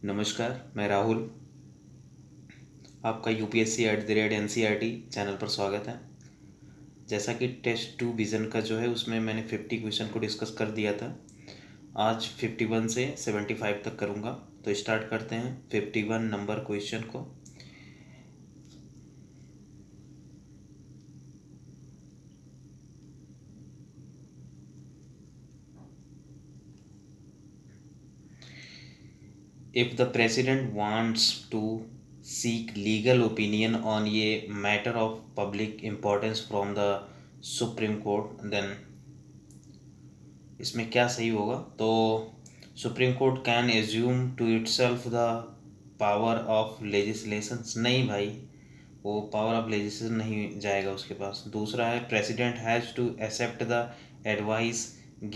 नमस्कार, मैं राहुल। आपका UPSC@NCERT चैनल पर स्वागत है। जैसा कि टेस्ट 2 विज़न का जो है उसमें मैंने 50 क्वेश्चन को डिस्कस कर दिया था। आज 51 से 75 तक करूँगा। तो स्टार्ट करते हैं 51 नंबर क्वेश्चन को। If the president wants to seek legal opinion on a matter of public importance from the Supreme Court, then इसमें क्या सही होगा? तो supreme court can assume to itself the power of legislation. नहीं भाई, वो power of legislation नहीं जाएगा उसके पास। दूसरा है president has to accept the advice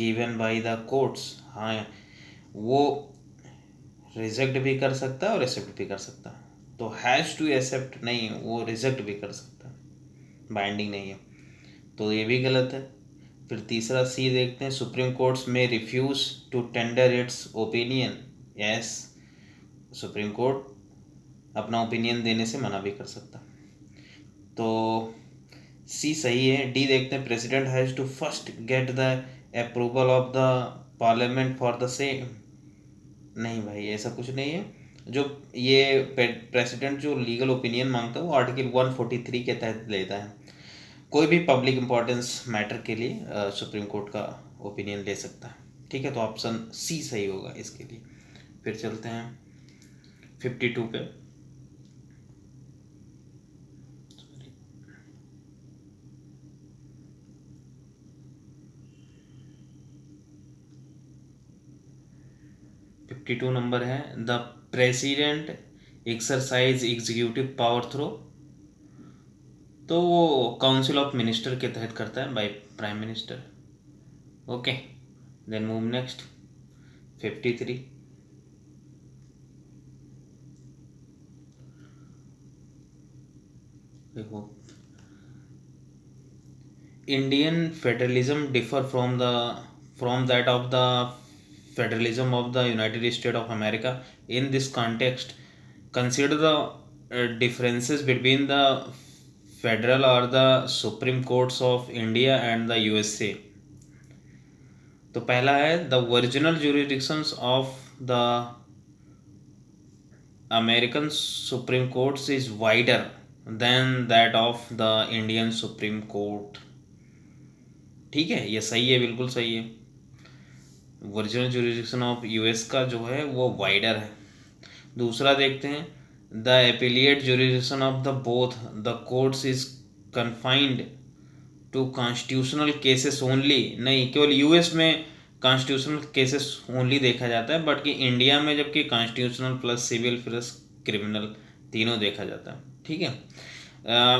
given by the courts. हाँ, वो रिजेक्ट भी कर सकता है और एक्सेप्ट भी कर सकता है। तो हैज़ टू एक्सेप्ट नहीं, वो रिजेक्ट भी कर सकता है, बाइंडिंग नहीं है। तो ये भी गलत है। फिर तीसरा सी देखते हैं, सुप्रीम कोर्ट्स में refuse to tender its opinion. Yes, supreme court अपना ओपिनियन देने से मना भी कर सकता। तो सी सही है। डी देखते हैं, president has to first get the approval of the parliament for the same. नहीं भाई, ऐसा कुछ नहीं है। जो ये प्रेसिडेंट जो लीगल ओपिनियन मांगता है वो आर्टिकल 143 के तहत लेता है। कोई भी पब्लिक इम्पोर्टेंस मैटर के लिए सुप्रीम कोर्ट का ओपिनियन ले सकता है। ठीक है, तो ऑप्शन सी सही होगा इसके लिए। फिर चलते हैं 52 पे। फिफ्टी टू नंबर है, the president exercise executive power through. तो वो काउंसिल ऑफ मिनिस्टर के तहत करता है, by prime minister. Okay, then move next 53। देखो, Indian federalism differ from that of the federalism of the United State of America. In this context consider the differences between the federal or the supreme courts of India and the USA। तो पहला है, the original jurisdictions of the American Supreme Courts is wider than that of the Indian Supreme Court। ठीक है, ये सही है, बिल्कुल सही है। ओरिजिनल जुरिडिक्शन ऑफ यूएस का जो है वो वाइडर है। दूसरा देखते हैं, the appellate jurisdiction of the both the courts is confined to constitutional cases only. नहीं, केवल यूएस में कॉन्स्टिट्यूशनल केसेस ओनली देखा जाता है, बट कि इंडिया में जबकि constitutional plus civil plus criminal तीनों देखा जाता है। ठीक है,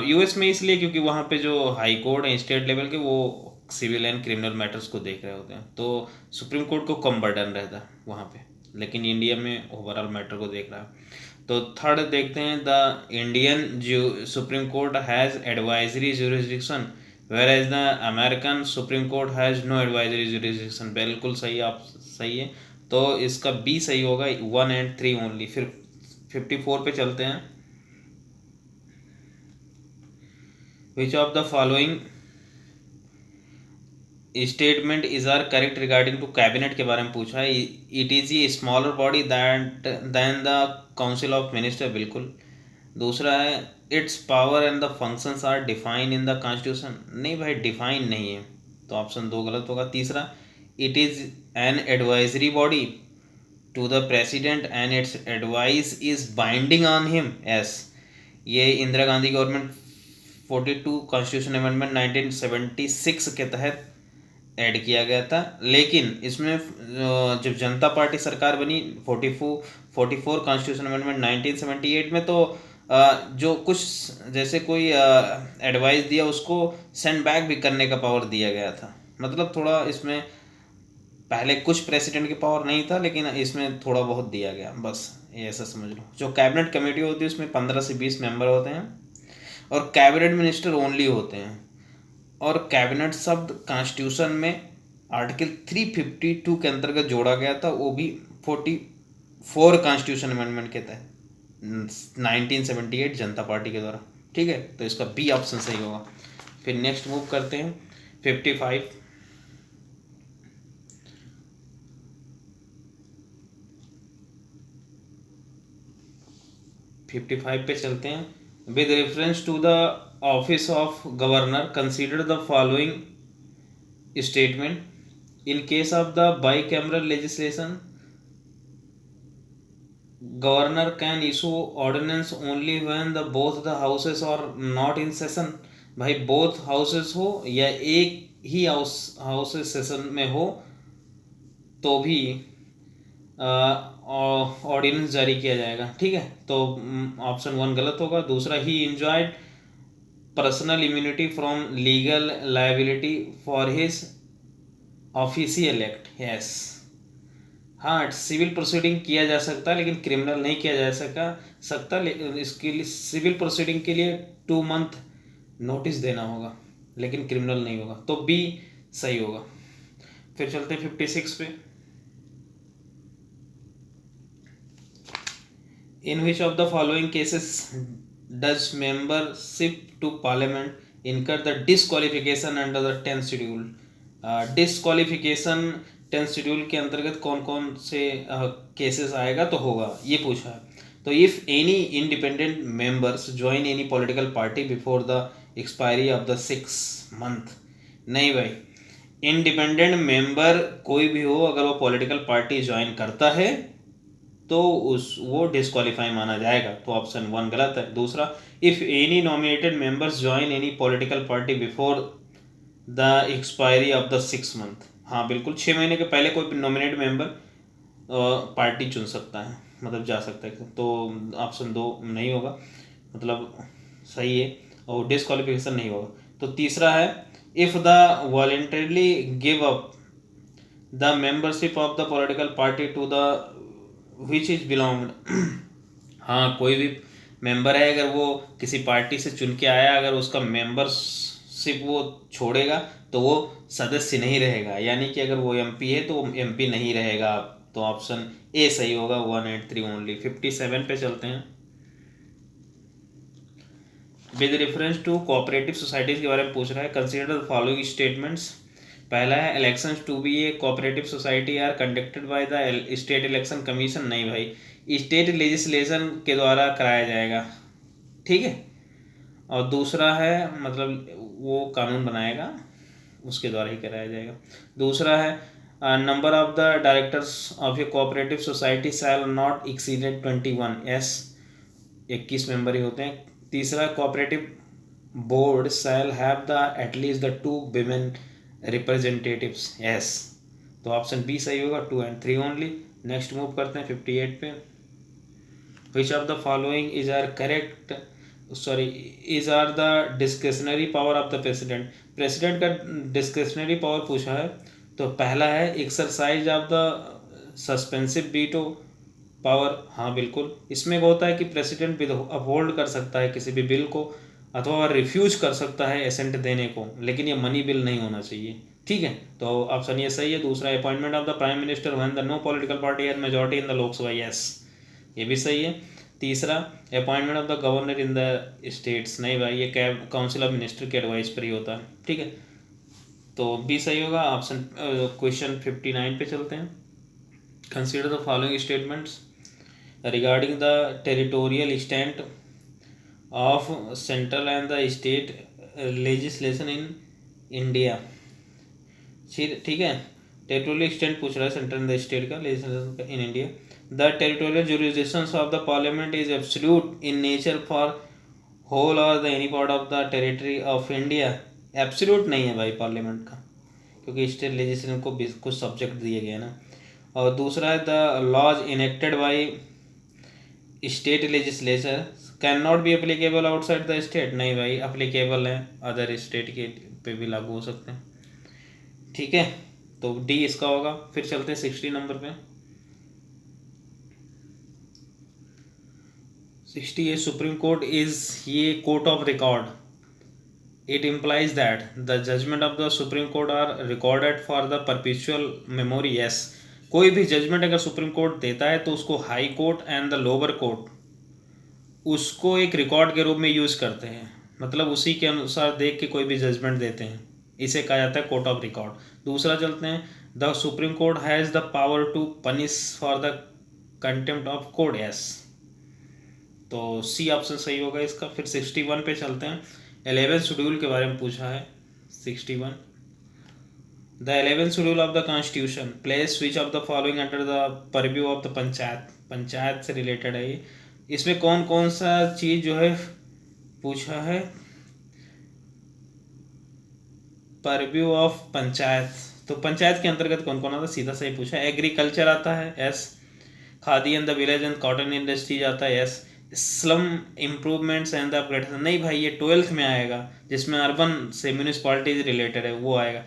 यूएस में इसलिए क्योंकि वहाँ पे जो हाई कोर्ट है स्टेट लेवल के, वो सिविल एंड क्रिमिनल मैटर्स को देख रहे होते हैं, तो सुप्रीम कोर्ट को कम बर्डन रहता है वहाँ पे, लेकिन इंडिया में ओवरऑल मैटर को देख रहा है। तो थर्ड देखते हैं, the Indian supreme court has advisory jurisdiction whereas the American supreme court has no advisory jurisdiction. बिल्कुल सही, आप सही है। तो इसका बी सही होगा, 1 and 3 ओनली। फिर 54 पे चलते हैं, which of the following statement is are correct regarding to cabinet के बारे में पूछा है। It is a smaller body than the council of minister, बिल्कुल। दूसरा है, its power and the functions are define in the constitution. नहीं भाई, डिफाइन नहीं है, तो ऑप्शन 2 गलत होगा। तीसरा, it is an advisory body to the president and its advice is binding on him. Yes, ये Indira Gandhi government 42 constitution amendment 1976 के तहत ऐड किया गया था। लेकिन इसमें जब जनता पार्टी सरकार बनी 44 कॉन्स्टिट्यूशन अमेंडमेंट 1978 में, तो जो कुछ जैसे कोई एडवाइस दिया उसको सेंड बैक भी करने का पावर दिया गया था। मतलब थोड़ा इसमें पहले कुछ प्रेसिडेंट की पावर नहीं था, लेकिन इसमें थोड़ा बहुत दिया गया, बस ये ऐसा समझ लो। जो कैबिनेट कमेटी होती है उसमें 15 से 20 मेंबर होते हैं और कैबिनेट मिनिस्टर ओनली होते हैं। और कैबिनेट शब्द कॉन्स्टिट्यूशन में आर्टिकल 352 के अंतर्गत जोड़ा गया था, वो भी फोर कॉन्स्टिट्यूशन अमेंडमेंट के तहत 1978 जनता पार्टी के द्वारा। ठीक है, तो इसका बी ऑप्शन सही होगा। फिर नेक्स्ट मूव करते हैं 55। 55 पे चलते हैं। With reference to the office of governor consider the following statement in case of the bicameral legislation governor can issue ordinance only when the both the houses are not in session. भाई both houses हो या एक ही houses session में हो तो भी ordinance जारी किया जाएगा। ठीक है, तो ऑप्शन 1 गलत होगा। दूसरा, ही enjoyed personal immunity from legal liability for his official act. Yes, हाँ, सिविल प्रोसीडिंग किया जा सकता है लेकिन क्रिमिनल नहीं किया जा सकता। इसके लिए सिविल प्रोसीडिंग के लिए 2 मंथ नोटिस देना होगा लेकिन क्रिमिनल नहीं होगा, तो बी सही होगा। फिर चलते हैं 56 पे। In which of the following cases does membership to parliament incur the disqualification under the 10th schedule? Disqualification 10th schedule के अंतर्गत कौन कौन से केसेस आएगा तो होगा, ये पूछा है। तो if any independent members join any political party before the expiry of the 6 month. नहीं भाई, इंडिपेंडेंट मेंबर कोई भी हो अगर वो पॉलिटिकल पार्टी ज्वाइन करता है तो वो डिस्क्वालीफाई माना जाएगा, तो ऑप्शन 1 गलत है। दूसरा, if any nominated members join any political party before the expiry of the 6 month. हाँ बिल्कुल, 6 महीने के पहले कोई नॉमिनेट मेंबर पार्टी चुन सकता है, मतलब जा सकता है, तो ऑप्शन 2 नहीं होगा, मतलब सही है, और डिस्क्वालिफिकेशन नहीं होगा। तो तीसरा है, if the voluntarily give up the membership of the political party to the which is belonged. हाँ, कोई भी मेंबर है अगर वो किसी पार्टी से चुन के आया, अगर उसका मेंबरशिप वो छोड़ेगा तो वो सदस्य नहीं रहेगा, यानी कि अगर वो एमपी है तो वो एमपी नहीं रहेगा, तो ऑप्शन ए सही होगा, 183 ओनली। 57 पे चलते हैं। With reference to cooperative societies के बारे में पूछ रहा है। Consider the following statements. पहला है, elections to be a cooperative society are conducted by the state election commission. नहीं भाई, स्टेट लेजिस्लेशन के द्वारा कराया जाएगा। ठीक है, और दूसरा है, मतलब वो कानून बनाएगा उसके द्वारा ही कराया जाएगा। दूसरा है, number of the directors of a cooperative society shall not exceeded 21। Yes, 21 member ही होते हैं। तीसरा, cooperative board shall have the at least the 2 women representatives. Yes, तो ऑप्शन बी सही होगा, 2 and 3 ओनली। नेक्स्ट मूव करते हैं 58 पे। Which of the following is are correct, sorry, is are the discretionary power of the president. President का discretionary power पूछा है, तो पहला है, exercise of the suspensive veto power. हाँ बिल्कुल, इसमें होता है कि प्रेसिडेंट अपहोल्ड कर सकता है किसी भी बिल को, अथवा रिफ्यूज कर सकता है एसेंट देने को, लेकिन ये मनी बिल नहीं होना चाहिए। ठीक है, तो ऑप्शन ये सही है। दूसरा, appointment of the prime minister when the no political party has majority in the Lok Sabha. Yes, ये भी सही है। तीसरा, appointment of the governor in the states. नहीं भाई, ये कैब काउंसिल ऑफ मिनिस्टर के एडवाइस पर ही होता है। ठीक है, तो बी सही होगा। ऑप्शन क्वेश्चन 59 पे चलते हैं। Consider the following statements regarding the territorial extent of central and the state legislation in India। ठीक है, टेरिटोरियल एक्सटेंट पूछ रहा है सेंट्रल एंड द स्टेट का legislation in India. The territorial jurisdictions of the parliament is absolute in nature for whole or the any part of the territory of India. Absolute नहीं है भाई parliament का, क्योंकि state legislation को कुछ subject दिए गए ना। और दूसरा है, the laws enacted by state legislature can not be applicable outside the state. नहीं भाई, अप्लीकेबल है, अदर स्टेट के पे भी लागू हो सकते हैं। ठीक है, तो डी इसका होगा। फिर चलते हैं 60 नंबर पे। 60 है, सुप्रीम कोर्ट इज ये court of record. It implies that the judgement of the supreme court are recorded for the perpetual memory. Yes, कोई भी जजमेंट अगर सुप्रीम कोर्ट देता है तो उसको high court and the lower court उसको एक रिकॉर्ड के रूप में यूज़ करते हैं, मतलब उसी के अनुसार देख के कोई भी जजमेंट देते हैं, इसे कहा जाता है कोर्ट ऑफ रिकॉर्ड। दूसरा चलते हैं, the supreme court has the power to punish for the contempt of court, yes, तो सी ऑप्शन सही होगा इसका। फिर 61 पे चलते हैं, 11th शेड्यूल के बारे में पूछा है। 61, the 11th schedule of the constitution place which of the following under the purview of the panchayat, panchayat से रिलेटेड है ये। इसमें कौन कौन सा चीज़ जो है पूछा है, परव्यू ऑफ पंचायत, तो पंचायत के अंतर्गत कौन कौन आता है, सीधा सही पूछा है। एग्रीकल्चर आता है, yes. Khadi and the village and cotton industries आता है, yes. Slum improvements and the upgradation, नहीं भाई ये 12th में आएगा, जिसमें अर्बन से म्यूनिसपैलिटीज रिलेटेड है वो आएगा।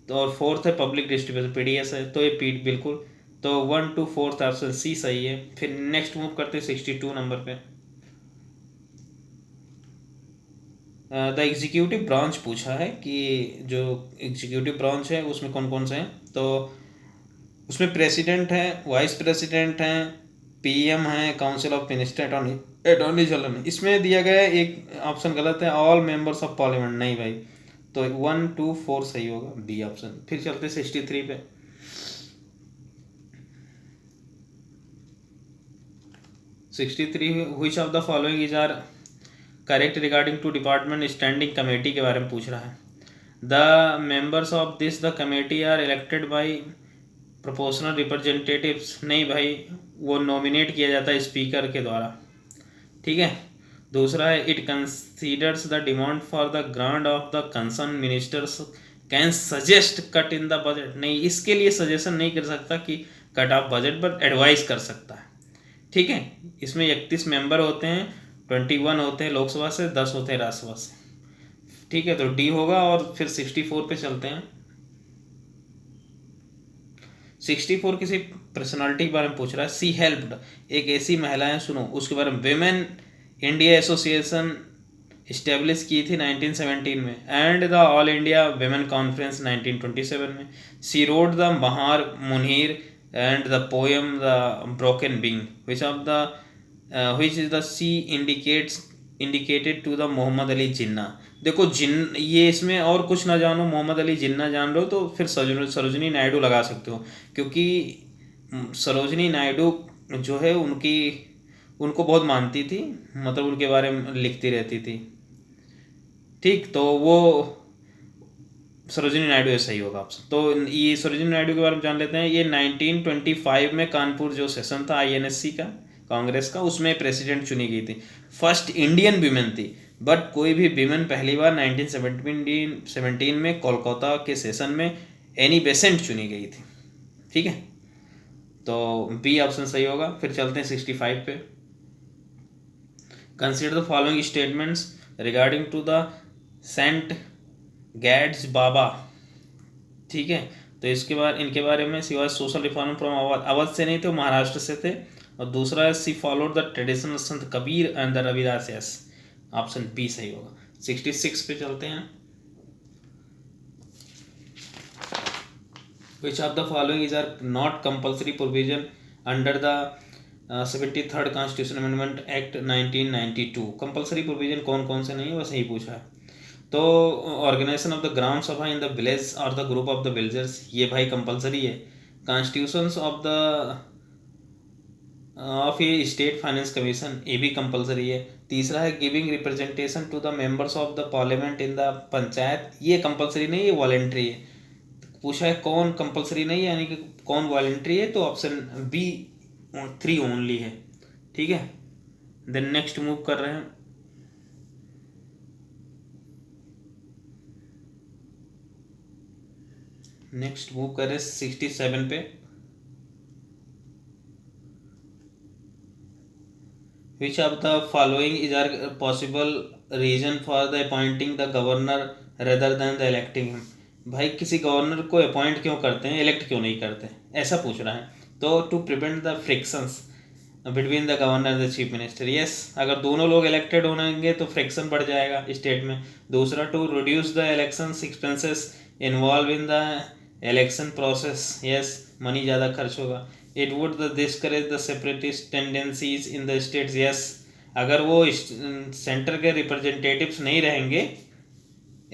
तो और 4th है पब्लिक डिस्ट्रीब्यूशन, पीडीएस है, तो ये पीट बिल्कुल, तो 1 to 4 ऑप्शन सी सही है। फिर नेक्स्ट मूव करते हैं 62 नंबर पे, द एग्जीक्यूटिव ब्रांच पूछा है कि जो एग्जीक्यूटिव ब्रांच है उसमें कौन कौन से हैं, तो उसमें प्रेसिडेंट है, वाइस प्रेसिडेंट हैं, पीएम है, council of minister, attorney general है। इसमें दिया गया है एक ऑप्शन गलत है, ऑल मेंबर्स ऑफ पार्लियामेंट, नहीं भाई, तो 1 to 4 सही होगा, बी ऑप्शन। फिर चलते 63 पे, 63 which of the following is are correct regarding to department standing committee के बारे में पूछ रहा है। The members of this the committee are elected by proportional representatives, नहीं भाई वो नॉमिनेट किया जाता है स्पीकर के द्वारा, ठीक है। दूसरा है, it considers the demand for the grant of the concern ministers can suggest cut in the budget, नहीं इसके लिए सजेशन नहीं कर सकता कि cut off budget, but advice कर सकता है, ठीक है। इसमें 31 मेंबर होते हैं, 21 होते हैं लोकसभा से, 10 होते हैं राज्यसभा से, ठीक है, तो डी होगा। और फिर 64 पे चलते हैं, 64 किसी पर्सनालिटी के बारे में पूछ रहा है। सी हेल्प्ड, एक ऐसी महिलाएं, सुनो उसके बारे में, वेमेन इंडिया एसोसिएशन इस्टेब्लिश की थी 1917 में, and the All India women conference 1927 में। She wrote the Mehr Muneer and the poem the broken wing, which of the which is the she indicated to the Mohammad Ali Jinnah. देखो जिन ये इसमें और कुछ ना जानो, मोहम्मद अली जिन्ना जान लो तो फिर सरोजनी नायडू लगा सकते हो, क्योंकि सरोजनी नायडू जो है उनको बहुत मानती थी, मतलब उनके बारे में लिखती रहती थी, ठीक, तो वो सरोजनी नायडू सही होगा ऑप्शन। तो ये सरोजनी नायडू के बारे में जान लेते हैं। ये 1925 में कानपुर जो सेशन था आईएनएससी का, कांग्रेस का, उसमें प्रेसिडेंट चुनी गई थी। फर्स्ट इंडियन वीमेन थी, बट कोई भी वीमेन पहली बार 1917 में कोलकाता के सेशन में एनी बेसेंट चुनी गई थी, ठीक है, तो बी ऑप्शन सही होगा। फिर चलते हैं 65 पे, consider the following statements regarding to the Sant Gadge Baba, ठीक है, तो इसके बाद इनके बारे में, सिवाय सोशल रिफॉर्म फ्रॉम अवध से नहीं थे, महाराष्ट्र से थे। और दूसरा है, सी followed the traditional Sant Kabir and the Ravidas, yes, option B सही होगा। 66 पे चलते हैं, which of the following is are not compulsory provision under the 73rd constitution amendment act 1992। Compulsory provision कौन कौन से नहीं है, बस यही पूछा है। तो organisation of the Gram Sabha in the village और the group of the villagers, ये भाई कंपल्सरी है। कॉन्स्टिट्यूशंस ऑफ ये स्टेट फाइनेंस कमीशन, ये भी कंपल्सरी है। तीसरा है, giving representation to the members of the parliament in the panchayat, ये कंपल्सरी नहीं, ये वॉलेंट्री है। पूछा है कौन कंपल्सरी नहीं है, यानी कि कौन वॉलेंट्री है, तो ऑप्शन बी 3 ओनली है, ठीक है। देन नेक्स्ट मूव कर रहे हैं, नेक्स्ट मूव कर रहे हैं 67 पे, which of the following is are possible reason for the appointing the governor rather than the electing him. भाई किसी गवर्नर को अपॉइंट क्यों करते हैं, इलेक्ट क्यों नहीं करते, ऐसा पूछ रहा है। तो to prevent the frictions between the governor the chief minister, yes, अगर दोनों लोग इलेक्टेड होंगे तो फ्रिक्शन बढ़ जाएगा स्टेट में। दूसरा, to reduce the election expenses involve in the election process, yes, money ज़्यादा खर्च होगा। It would discourage the separatist tendencies in the states, yes, अगर वो सेंटर के रिप्रेजेंटेटिव्स नहीं रहेंगे,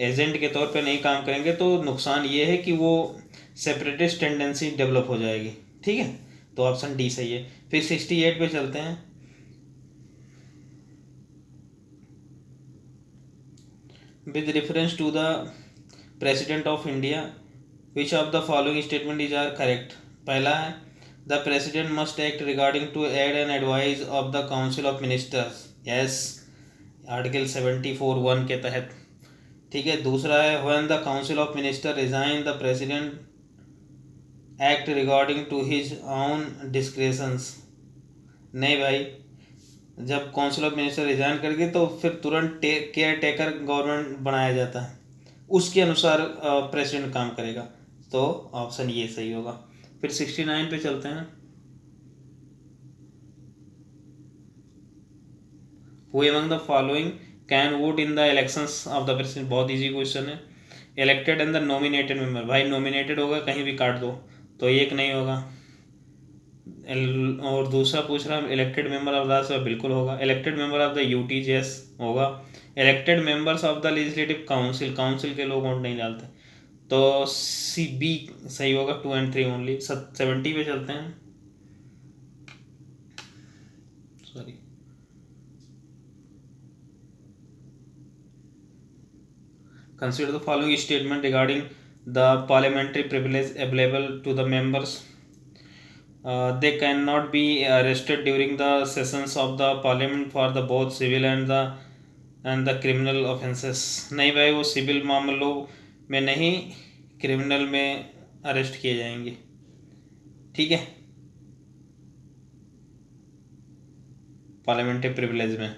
एजेंट के तौर पे नहीं काम करेंगे, तो नुकसान ये है कि वो सेपरेटिस्ट टेंडेंसी डेवलप हो जाएगी। ठीक है, तो ऑप्शन डी सही है। फिर 68 पे चलते हैं। With reference to the president of India which of the following statement is are correct. पहला है the president must act regarding to aid and advise of the council of ministers, yes, article 74(1) के तहत। ठीक है, दूसरा है when the council of minister resign the president act regarding to his own discretions. नहीं भाई, जब काउंसिल ऑफ मिनिस्टर रिजाइन करके तो फिर तुरंत केयर टेकर गवर्नमेंट बनाया जाता है, उसके अनुसार प्रेसिडेंट काम करेगा। तो ऑप्शन ये सही होगा। फिर 69 पे चलते हैं। Who among the following can vote in the elections of the president, बहुत इजी क्वेश्चन है। Elected and the nominated member, भाई नॉमिनेटेड होगा कहीं भी काट दो तो एक नहीं होगा। और दूसरा पूछ रहा है इलेक्टेड मेंबर ऑफ राज्यसभा, बिल्कुल होगा। Elected member of the UTs, yes होगा। Elected members of the legislative council, council के लोग वोट नहीं डालते, तो सी बी सही होगा, 2 and 3 ओनली। 70 पे चलते हैं। Sorry, consider the following statement regarding the parliamentary privilege available to the members. They cannot be arrested during the sessions of the parliament for the both civil and the criminal offences. नहीं भाई, वो civil मामलों में नहीं, criminal में arrest किए जाएंगे। ठीक है, पार्लियामेंट्री प्रिविलेज में।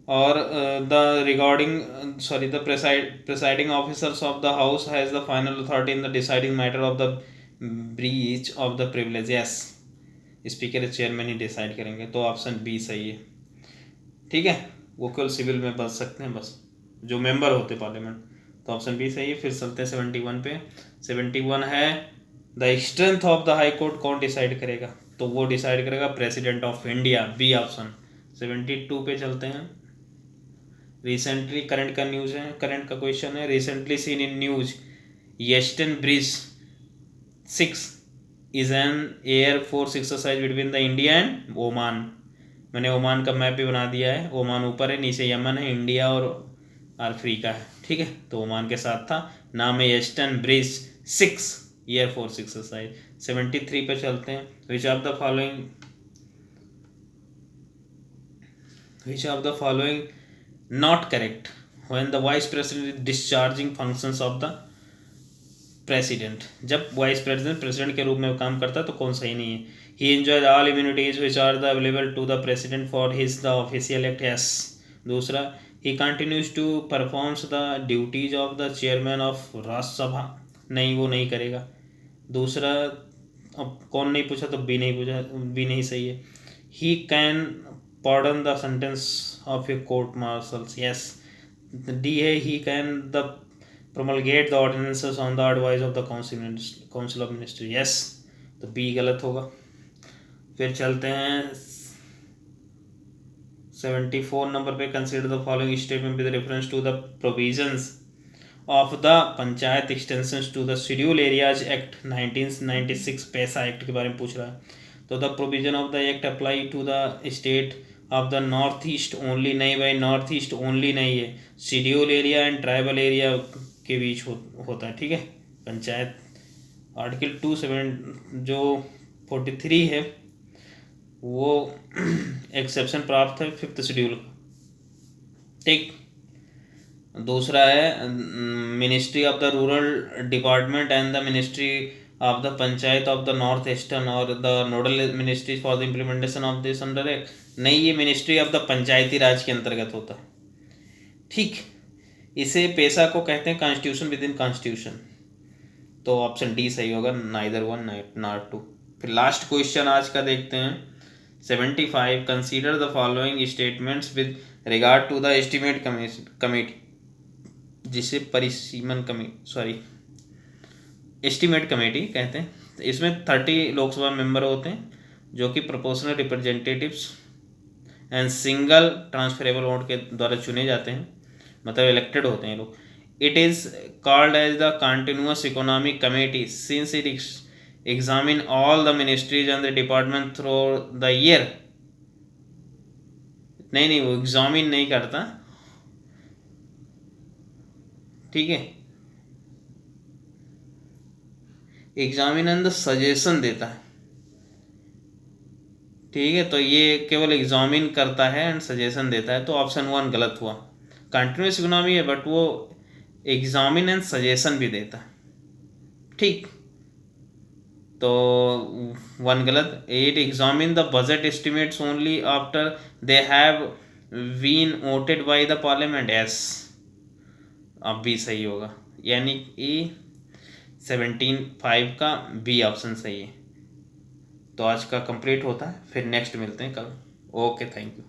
और the regarding sorry the presiding officers of the house has the final authority in the deciding matter of the breach of the privilege, yes, speaker chairman he decide करेंगे, तो option B सही है। ठीक है, वो केवल सिविल में बच सकते हैं बस, जो मेंबर होते पार्लियामेंट, तो ऑप्शन बी सही है। फिर चलते हैं 71 पे। 71 है the strength of the high court कौन डिसाइड करेगा, तो वो डिसाइड करेगा president of India, B option. 72 पे चलते हैं। रिसेंटली करंट का न्यूज़ है, करंट का क्वेश्चन है। Recently seen in news eastern bridge 6 is an air force exercise between the India and Oman. मैंने ओमान का मैप भी बना दिया है, ओमान ऊपर है, नीचे यमन है, इंडिया और अफ्रीका है। ठीक है, तो ओमान के साथ था, नाम है eastern bridge 6 air force exercise. 73 पे चलते हैं। Which of the following not correct when the vice president is discharging functions of the president. जब वाइस प्रेसिडेंट प्रेसिडेंट के रूप में काम करता है तो कौन सही नहीं है। He enjoys all immunities which are the available to the president for his the official act, yes. दूसरा, he continues to performs the duties of the chairman of Rajya Sabha, नहीं वो नहीं करेगा। दूसरा, अब कौन नहीं पूछा तो बी नहीं पूछा, बी नहीं सही है। He can pardon the sentence of a court martials, yes। D है he can the promulgate the ordinances on the advice of the council of ministry, yes। तो बी गलत होगा। फिर चलते हैं 74 नंबर पे। Consider the following statement with reference to the provisions of the panchayat extension to the schedule areas act 1996, PESA act के बारे में पूछ रहा है। तो the provision of the act apply to the state of the north east only, नहीं भाई, north east only नहीं है, schedule area and tribal area के बीच होता है। ठीक है, पंचायत आर्टिकल 27 जो 43 है वो एक्सेप्शन प्राप्त है 5th शेड्यूल का। ठीक, दूसरा है ministry of the rural department and the ministry of the panchayat of the north eastern or the nodal ministry for the implementation of this under act, नहीं, ये ministry of the Panchayati Raj के अंतर्गत होता है। ठीक, इसे पेशा को कहते हैं कॉन्स्टिट्यूशन विद इन कॉन्स्टिट्यूशन, तो ऑप्शन डी सही होगा, नाइदर वन नॉट टू। फिर लास्ट क्वेश्चन आज का देखते हैं। 75 consider the following statements with regard to the estimate committee, जिसे परिसीमन कमेटी एस्टीमेट कमेटी कहते हैं। तो इसमें 30 लोकसभा मेंबर होते हैं जो कि proportional representatives and single transferable vote के द्वारा चुने जाते हैं, मतलब इलेक्टेड होते हैं लोग। It is called as the continuous economic committee since it examine all the ministries and the department through the year. नहीं, वो एग्जामिन नहीं करता, ठीक है, एग्जामिन एंड द सजेशन देता है, ठीक है। तो ये केवल एग्जामिन करता है एंड सजेशन देता है, तो ऑप्शन 1 गलत हुआ। कंटिन्यूस इकोनॉमी है बट वो एग्जामिन एंड सजेशन भी देता है, ठीक। तो 1 गलत। It examine the budget estimates only after they have been voted by the parliament. Yes, अब भी सही होगा, यानी कि 17(5) का बी ऑप्शन सही है। तो आज का कंप्लीट होता है, फिर नेक्स्ट मिलते हैं कल। Okay, thank you.